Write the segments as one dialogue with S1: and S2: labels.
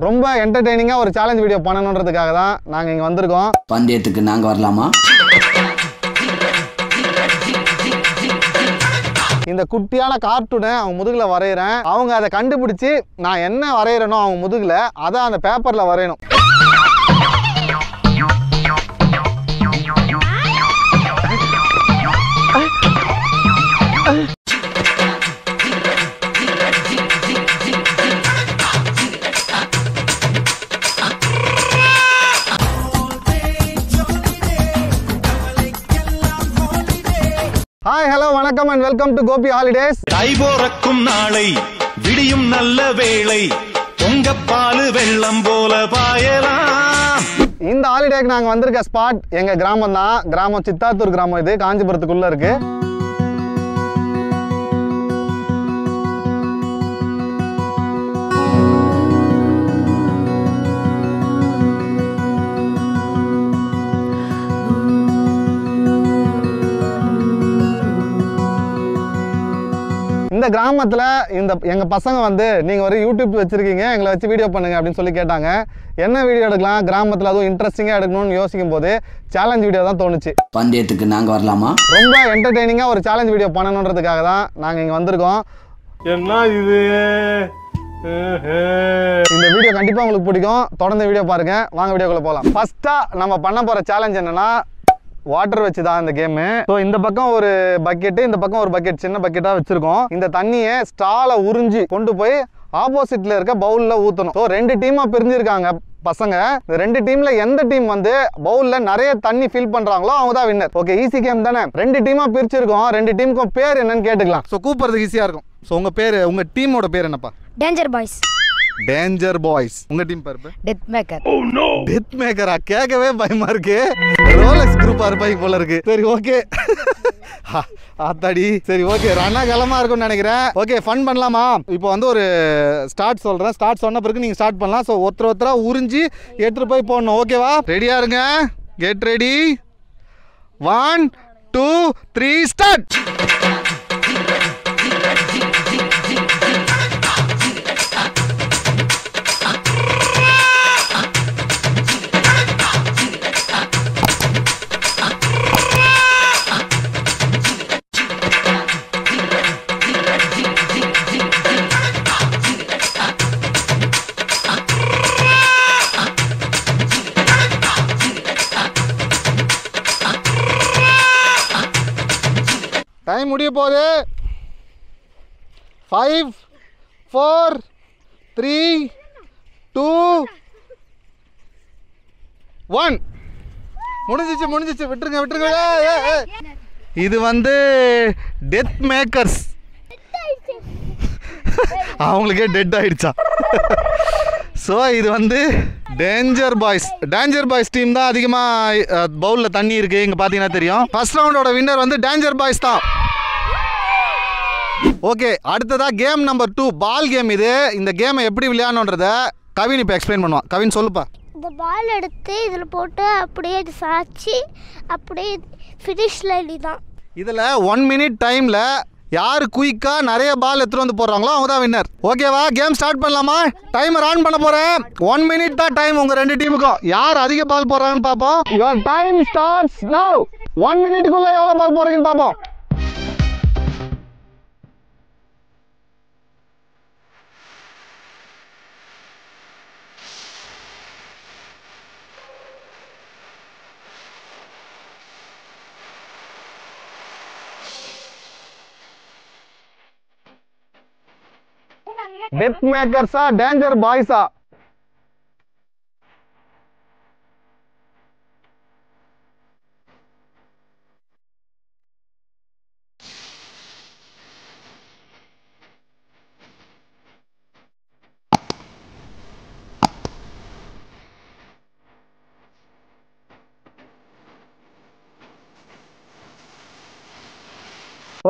S1: ரொம்ப என்டர்டெய்னிங்கா ஒரு challenge video பண்ணணும்ன்றதுக்காக தான் நாங்க இங்க வந்திருக்கோம்.
S2: பந்தயத்துக்கு நாங்க வரலாமா?
S1: இந்த குட்டியான கார்ட்டூனை அவங்க முதுகுல வரைகிறேன். அவங்க அதை கண்டுபிடிச்சு நான் என்ன வரைகிறேனோ அவங்க முதுகுல அதை அந்த பேப்பர்ல வரையணும். Hi, hello, வணக்கம் and welcome to Gopi Holidays.
S3: தைபோரக்கும் நாளை விடியும் நல்ல வேளை பொங்க பாலு வெள்ளம் போல பாயலாம்.
S1: இந்த ஹாலிடேக்கு நாங்க வந்திருக்க ஸ்பாட் எங்க கிராமம் தான். கிராமம் சித்தாத்தூர் கிராமம். இது காஞ்சிபுரத்துக்குள்ள இருக்கு. இந்த கிராமத்துல எங்க பசங்க வந்து நீங்க ஒரு யூடியூப் வச்சிருக்கீங்க, எங்களை வச்சு வீடியோ பண்ணுங்க அப்படின்னு சொல்லி கேட்டாங்க. என்ன வீடியோ எடுக்கலாம், கிராமத்துல அதுவும் இன்ட்ரெஸ்டிங்கா எடுக்கணும்னு யோசிக்கும் போது சேலஞ்ச் வீடியோ தான் தோணுச்சு.
S2: பந்தயத்துக்கு நாங்க வரலாமா?
S1: ரொம்ப என்டர்டெய்னிங்கா ஒரு சேலஞ்ச் வீடியோ பண்ணணும்ன்றதுக்காக தான் நாங்க இங்க வந்திருக்கோம்.
S3: என்ன இது?
S1: இந்த வீடியோ கண்டிப்பா உங்களுக்கு பிடிக்கும். தொடர்ந்து வீடியோ பாருங்க. வாங்க வீடியோக்குள்ள போலாம். ஃபர்ஸ்டா நம்ம பண்ண போற சேலஞ்ச் என்னன்னா வாட்டர் வச்சு தான் இந்த கேமு. ஸோ இந்த பக்கம் ஒரு பக்கெட்டு, இந்த பக்கம் ஒரு பக்கெட், சின்ன பக்கெட்டாக வச்சிருக்கோம். இந்த தண்ணியை ஸ்டால உறிஞ்சி கொண்டு போய் ஆப்போசிட்ல இருக்க பவுல்ல ஊற்றணும். ஸோ 2 டீமா பிரிஞ்சிருக்காங்க பசங்க. இந்த 2 டீம்ல எந்த டீம் வந்து பவுல்ல நிறைய தண்ணி ஃபில் பண்றாங்களோ அவங்க தான் வின்னர். ஓகே, ஈஸி கேம் தானே. 2 டீமா பிரிச்சிருக்கோம். 2 டீமுக்கும் பேர் என்னன்னு கேட்டுக்கலாம். ஸோ கூப்பிடுறதுக்கு ஈஸியா இருக்கும். ஸோ உங்க பேர், உங்க டீமோட பேர் என்னப்பா?
S4: Danger boys.
S1: Danger boys. உங்க டீம் பேர்?
S4: Death maker.
S3: Oh no.
S1: Death மேக்கரா? கேட்கவே பயமா இருக்கு. ரோலக்ஸ் குரூப் இருப்பாங்க போல இருக்கு. சரி ஓகே. ஆத்தாடி. சரி ஓகே, ரணகலமா இருக்கும்னு நினைக்கிறேன். ஓகே, ஃபன் பண்ணலாமா? இப்போ வந்து ஒரு ஸ்டார்ட் சொல்றேன். ஸ்டார்ட் சொன்ன பிறகு நீங்க ஸ்டார்ட் பண்ணலாம். ஸோ ஒருத்தரா உறிஞ்சி எடுத்துட்டு போய் போடணும். ஓகேவா? ரெடியா இருங்க. Get ready. 1 2 3 ஸ்டார்ட். டைம் முடிய போகுது. 5 4 3 2 1 முடிஞ்சிச்சு. விட்டுருங்க. இது வந்து டெத் மேக்கர்ஸ். அவங்களுக்கே டெட் ஆயிடுச்சா? ஸோ இது வந்து டேஞ்சர் பாய்ஸ் டீம் தான் அதிகமாக பவுலில் தண்ணி இருக்குது. இங்கே பார்த்தீங்கன்னா தெரியும். ஃபர்ஸ்ட் ரவுண்டோட வின்னர் வந்து டேஞ்சர் பாய்ஸ் தான். ஓகே, அடுத்ததாக கேம் நம்பர் 2 பால் கேம். இது இந்த கேமை எப்படி விளையாடணுன்றத கவின் இப்போ எக்ஸ்பிளைன் பண்ணுவான். கவின் சொல்லுப்பா.
S4: இந்த பால் எடுத்து இதில் போட்டு அப்படியே இது சாய்ச்சி அப்படியே ஃபினிஷில் எழுதிதான்.
S1: இதில் 1 மினிட் டைமில் யார் குயிக்காக நிறைய பால் எடுத்துகிட்டு வந்து போடுறாங்களோ அவங்க தான் வின்னர். ஓகேவா? கேம் ஸ்டார்ட் பண்ணலாமா? டைமர் ஆன் பண்ண போகிறேன். 1 மினிட் தான் டைம் உங்கள் 2 டீமுக்கும். யார் அதிக பால் போடுறாங்கன்னு பார்ப்போம். Your time starts now. 1 மினிட்டுக்குள்ளே எவ்வளோ பால் போடுறீங்கன்னு பார்ப்போம். டெத் மேக்கர்ஸா டேஞ்சர் பாய்ஸா?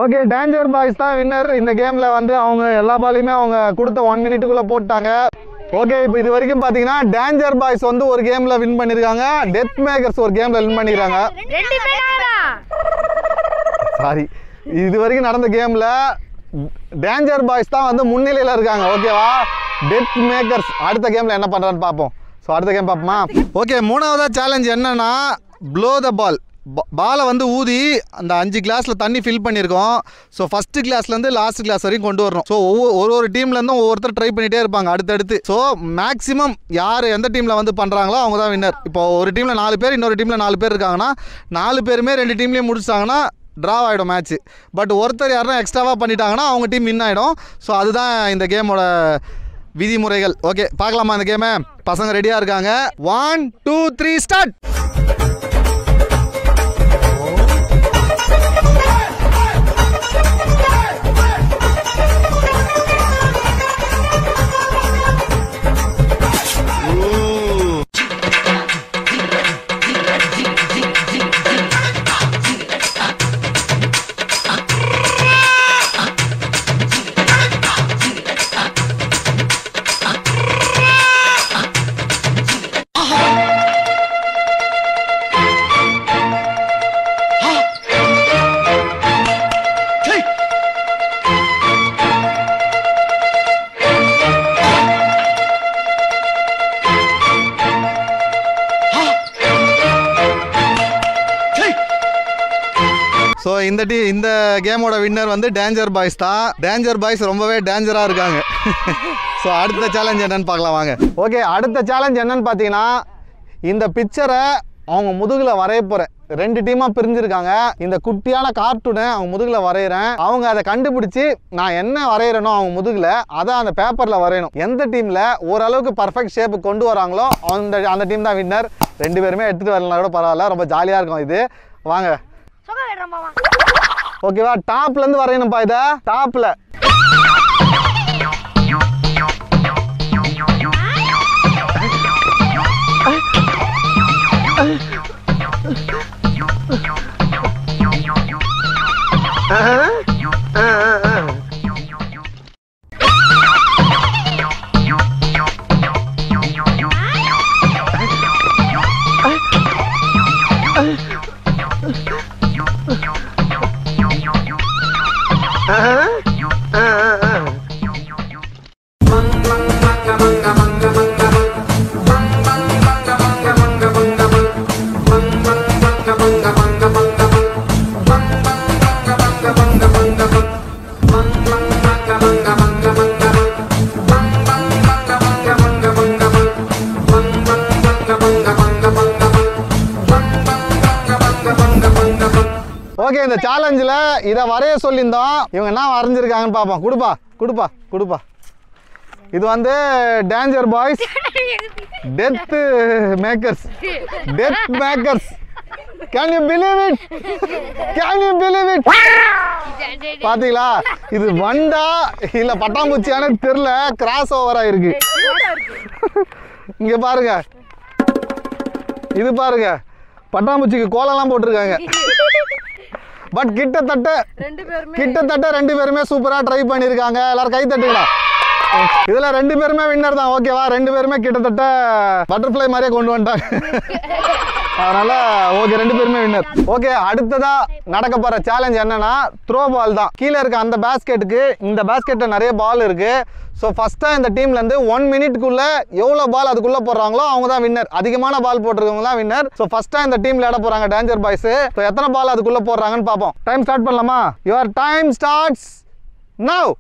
S1: ஓகே, டேஞ்சர் பாய்ஸ் தான் வின்னர். இந்த கேம்ல வந்து அவங்க எல்லா பாலையுமே அவங்க கொடுத்த 1 மினிட்டுக்குள்ள போட்டாங்க. ஓகே, இப்போ இது வரைக்கும் பாத்தீங்கன்னா டேஞ்சர் பாய்ஸ் வந்து ஒரு கேம்ல வின் பண்ணிருக்காங்க. டெத் மேக்கர்ஸ் ஒரு கேம்ல வின் பண்ணிருக்காங்க. சாரி, இது வரைக்கும் நடந்த கேம்ல டேஞ்சர் பாய்ஸ் தான் வந்து முன்னிலையில இருக்காங்க. ஓகேவா? டெத் மேக்கர்ஸ் அடுத்த கேமில் என்ன பண்ணுறான்னு பார்ப்போம். ஸோ அடுத்த கேம் பார்ப்போமா? ஓகே, மூணாவதாக சேலஞ்ச் என்னன்னா ப்ளோ த பால். பாலை வந்து ஊதி அந்த 5 கிளாஸில் தண்ணி ஃபில் பண்ணியிருக்கோம். ஸோ ஃபஸ்ட்டு கிளாஸ்லேருந்து லாஸ்ட் கிளாஸ் வரைக்கும் கொண்டு வரணும். ஸோ ஒரு டீம்லேருந்தும் ஒவ்வொருத்தர் ட்ரை பண்ணிகிட்டே இருப்பாங்க அடுத்தடுத்து. ஸோ மேக்ஸிமம் யார் எந்த டீமில் வந்து பண்ணுறாங்களோ அவங்க தான் வின்னர். இப்போ ஒரு டீமில் 4 பேர், இன்னொரு டீமில் 4 பேர் இருக்காங்கன்னா 4 பேருமே 2 டீம்லேயும் முடிச்சிட்டாங்கன்னா ட்ராவ் ஆகிடும் மேட்ச்சு. பட் ஒருத்தர் யாருன்னா எக்ஸ்ட்ராவாக பண்ணிட்டாங்கன்னா அவங்க டீம் வின் ஆகிடும். ஸோ அதுதான் இந்த கேமோட விதிமுறைகள். ஓகே, பார்க்கலாமா இந்த கேமை? பசங்க ரெடியாக இருக்காங்க. 1 2 3 ஸ்டார்ட். ஸோ இந்த கேமோட வின்னர் வந்து டேஞ்சர் பாய்ஸ் தான். டேஞ்சர் பாய்ஸ் ரொம்பவே டேஞ்சராக இருக்காங்க. ஸோ அடுத்த சேலஞ்ச் என்னன்னு பார்க்கலாம் வாங்க. ஓகே, அடுத்த சேலஞ்ச் என்னன்னு பார்த்தீங்கன்னா இந்த பிக்சரை அவங்க முதுகில் வரைய போகிறேன். 2 டீமாக பிரிஞ்சிருக்காங்க. இந்த குட்டியான கார்ட்டூனை அவங்க முதுகில் வரைகிறேன். அவங்க அதை கண்டுபிடிச்சி நான் என்ன வரைகிறேனோ அவங்க முதுகில் அதை அந்த பேப்பரில் வரையணும். எந்த டீமில் ஓரளவுக்கு பர்ஃபெக்ட் ஷேப்பு கொண்டு வராங்களோ அந்த டீம் தான் வின்னர். 2 பேருமே எடுத்துகிட்டு வரலனா கூட பரவாயில்ல, ரொம்ப ஜாலியாக இருக்கும் இது. வாங்க. ஓகேவா? டாப்ல இருந்து வரையணும்ப்பா. இத டாப்ல ஓகே, இந்த சேலஞ்சில் இதை வரைய சொல்லியிருந்தோம். இவங்க என்ன வரைஞ்சிருக்காங்கன்னு பார்ப்போம். கொடுப்பா. இது வந்து danger boys death makers. Can you believe it? பாத்தீங்களா? இது வண்டா இல்ல பட்டாம்பூச்சியான தெரியல, கிராஸ் ஓவரா இருக்கு. இங்க பாருங்க, இது பாருங்க, பட்டாம்பூச்சிக்கு கோலம்லாம் போட்டிருக்காங்க. பட் கிட்டத்தட்ட 2 பேருமே சூப்பரா ட்ரை பண்ணிருக்காங்க. எல்லாரும் கை தட்டுங்களா? இதுல 2 பேருமே வின்னர் தான். ஓகேவா? 2 பேருமே கிட்டத்தட்ட பட்டர்ஃப்ளை மாதிரியே கொண்டு வந்துட்டாங்க. அதனால ஓகே, 2 பேருமே வின்னர். ஓகே, அடுத்ததா நடக்க போற சேலஞ்ச் என்னன்னா த்ரோ பால் தான். கீழே இருக்க அந்த பேஸ்கெட்டுக்கு இந்த பேஸ்கெட்ல நிறைய பால் இருக்கு. ஸோ ஃபர்ஸ்டா இந்த டீம்ல இருந்து 1 மினிட்குள்ள எவ்வளவு பால் அதுக்குள்ள போடுறாங்களோ அவங்க தான் வின்னர். அதிகமான பால் போட்டிருக்கவங்க தான் வின்னர். ஸோ ஃபர்ஸ்டா இந்த டீம்ல இட போறாங்க டேஞ்சர் பாய்ஸ். ஸோ எத்தனை பால் அதுக்குள்ள போடுறாங்கன்னு பார்ப்போம். டைம் ஸ்டார்ட் பண்ணலாமா? Your time starts now.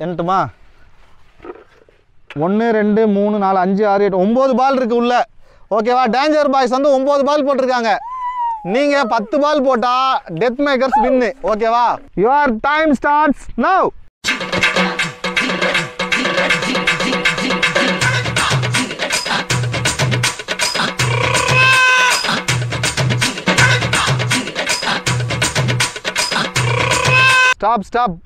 S1: என்னட்டுமா? 1 2 3 4 5 6 8 9 பால் இருக்கு உள்ள. ஓகேவா? டேஞ்சர் பாய்ஸ் வந்து 9 பால் போட்டிருக்காங்க. நீங்க 10 பால் போட்டா டெத் மேக்கர்ஸ் வின். ஓகேவா? Your time starts now. Stop.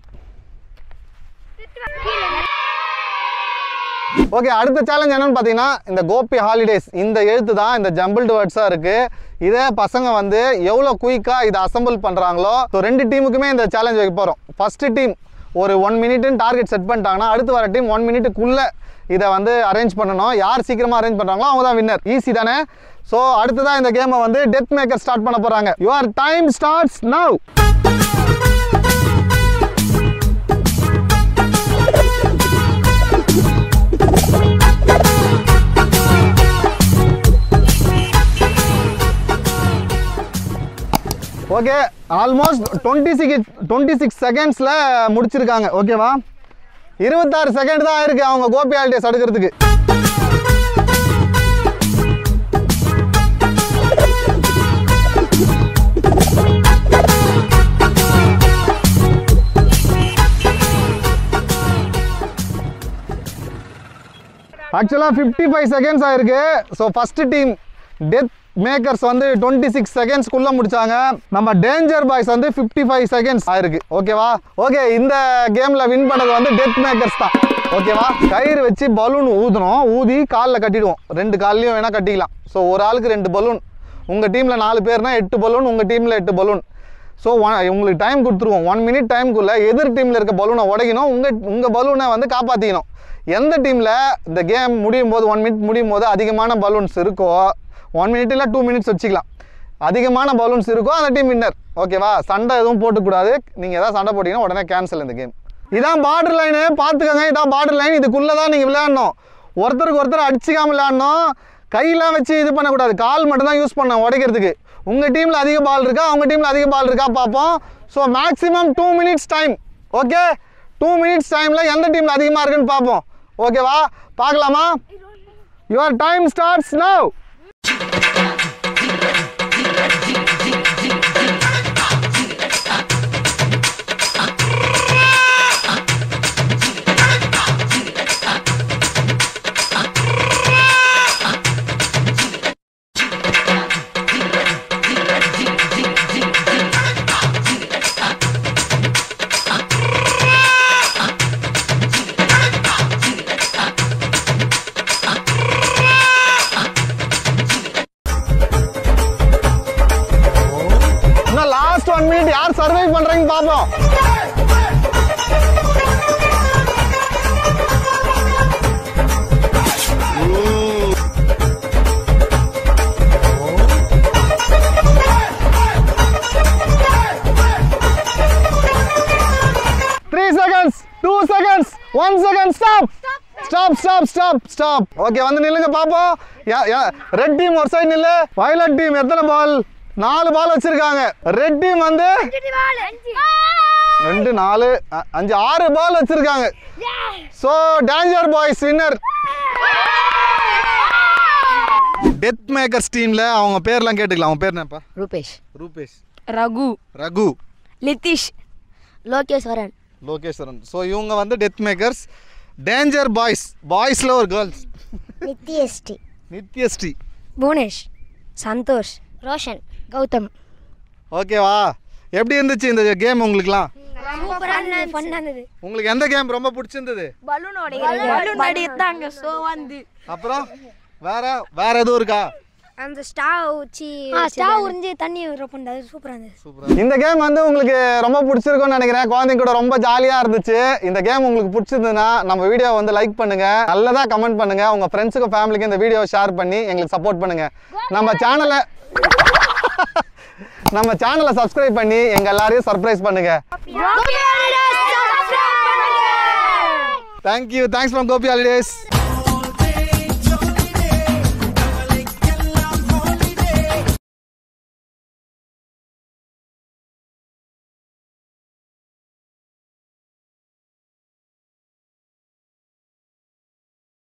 S1: Okay, அடுத்த சேலஞ்ச் என்னன்னு பார்த்தீங்கன்னா இந்த கோபி ஹாலிடேஸ் இந்த எழுத்து தான் இந்த ஜம்பிள்டு வேர்ட்ஸாக இருக்குது. இதே பசங்க வந்து எவ்வளோ குயிக்காக இதை அசம்பிள் பண்ணுறாங்களோ. ஸோ 2 டீமுக்குமே இந்த சேலஞ்ச் வைக்க போகிறோம். ஃபஸ்ட்டு டீம் ஒரு 1 மினிட்னு டார்கெட் செட் பண்ணிட்டாங்கன்னா அடுத்து வர டீம் 1 மினிட்டுக்குள்ளே இதை வந்து அரேஞ்ச் பண்ணணும். யார் சீக்கிரமாக அரேஞ்ச் பண்ணுறாங்களோ அவங்க தான் வின்னர். ஈஸி தானே? ஸோ அடுத்ததான் இந்த கேமை வந்து டெத் மேக்கர் ஸ்டார்ட் பண்ண போகிறாங்க. Your time starts now. Okay, almost 26 செகண்ட்ஸில் முடிச்சிருக்காங்க. ஓகேவா? 26 செகண்ட் தான் ஆயிருக்கு அவங்க கோபி ஹாலிடேஸ் அடுக்கிறதுக்கு. ஆக்சுவலாக 55 செகண்ட்ஸ் ஆயிருக்கு. So first team death makers வந்து 26 செகண்ட்ஸ்க்குள்ளே முடிச்சாங்க. நம்ம டேஞ்சர் பாய்ஸ் வந்து 55 செகண்ட்ஸ் ஆயிருக்கு. ஓகேவா? ஓகே, இந்த கேமில் வின் பண்ணது வந்து டெத் மேக்கர்ஸ் தான். ஓகேவா? கயிறு வச்சு பலூன் ஊதணும். ஊதி காலில் கட்டிடுவோம். 2 கால்லையும் வேணால் கட்டிக்கலாம். ஸோ ஒரு ஆளுக்கு 2 பலூன். உங்கள் டீமில் 4 பேர்னா 8 பலூன், உங்கள் டீமில் 8 பலூன். ஸோ உங்களுக்கு டைம் கொடுத்துருவோம். 1 மினிட் டைமுக்குள்ளே எதிர் டீமில் இருக்க பலூனை உடைக்கணும். உங்கள் பலூனை வந்து காப்பாற்றிக்கணும். எந்த டீமில் இந்த கேம் முடியும் போது 1 மினிட் முடியும் போது அதிகமான பலூன்ஸ் இருக்கோ, 1 மினிட் இல்லை 2 மினிட்ஸ் வச்சுக்கலாம், அதிகமான பலூன்ஸ் இருக்கோ அந்த டீம் வின்னர். ஓகேவா? சண்டை எதுவும் போட்டுக்கூடாது. நீங்கள் எதாவது சண்டை போட்டிங்கன்னா உடனே கேன்சல் இந்த கேம். இதான் பார்டர் லைனு, பார்த்துக்கோங்க. இதான் பார்டர் லைன். இதுக்குள்ளே தான் நீங்கள் விளையாடணும். ஒருத்தருக்கு ஒருத்தர் அடிச்சிக்காமல் விளையாடணும். கையெல்லாம் வச்சு இது பண்ணக்கூடாது. கால் மட்டும் தான் யூஸ் பண்ண உடைக்கிறதுக்கு. உங்கள் டீமில் அதிக பால் இருக்கா, அவங்க டீமில் அதிக பால் இருக்கா பார்ப்போம். So maximum 2 minutes time. Okay, 2 minutes டைமில் எந்த டீமில் அதிகமாக இருக்குன்னு பார்ப்போம். ஓகேவா? பார்க்கலாமா? Your time starts now. Last 1 minute யார் சர்வை பண்றீங்க பாப்போம். seconds, 2 seconds, 1 second, stop. Stop. Okay, வந்து நில்லுங்க பாப்போம். ரெட் டீம் ஒரு சைடு நில்லு. வயலட் டீம் எத்தனை பால்? 4 பால் வச்சிருக்காங்க. ரெட் டீம் வந்து 2 4 5 6 பால் வச்சிருக்காங்க. So danger boys winner. Death makers டீம்ல அவங்க பேர்லாம் கேட்டுக்கலாம். அவங்க பேர் என்னப்பா? ரூபேஷ், ரகு,
S5: லிதிஷ், லோகேஸ்வரன். ஸோ
S1: இவங்க வந்து டெத் மேக்கர்ஸ். டேஞ்சர் பாய்ஸ்ல ஒரு கேர்ள்ஸ் நித்யஸ்ரீ,
S5: புவனேஷ், சந்தோஷ், ரோஷன், கௌதம்.
S1: ஓகேவா? எப்படி இருந்துச்சு இந்த கேம் உங்களுக்குலாம்? உங்களுக்கு எந்த கேம் ரொம்ப பிடிச்சிருந்தது?
S5: பலூன் அடித்தாங்க. சோ வந்து
S1: அப்புறம் வேற எதுவும் இருக்கா?
S5: அந்த ஸ்டாவ் உறிஞ்சி தண்ணி பண்ணது சூப்பரா இருந்துச்சு.
S1: இந்த கேம் வந்து உங்களுக்கு ரொம்ப பிடிச்சிருக்கும்னு நினைக்கிறேன். குழந்தைங்க கூட ரொம்ப ஜாலியா இருந்துச்சு. இந்த கேம் உங்களுக்கு பிடிச்சிருந்ததுன்னா நம்ம வீடியோ வந்து லைக் பண்ணுங்க, நல்லதா கமெண்ட் பண்ணுங்க, உங்க ஃப்ரெண்ட்ஸுக்கு ஃபேமிலிக்கு இந்த வீடியோ ஷேர் பண்ணி எங்களுக்கு சப்போர்ட் பண்ணுங்க. நம்ம சேனலை சப்ஸ்கிரைப் பண்ணி எங்க எல்லாரையும் சர்ப்ரைஸ் பண்ணுங்க. Thank you. Thanks from Gopi Holidays.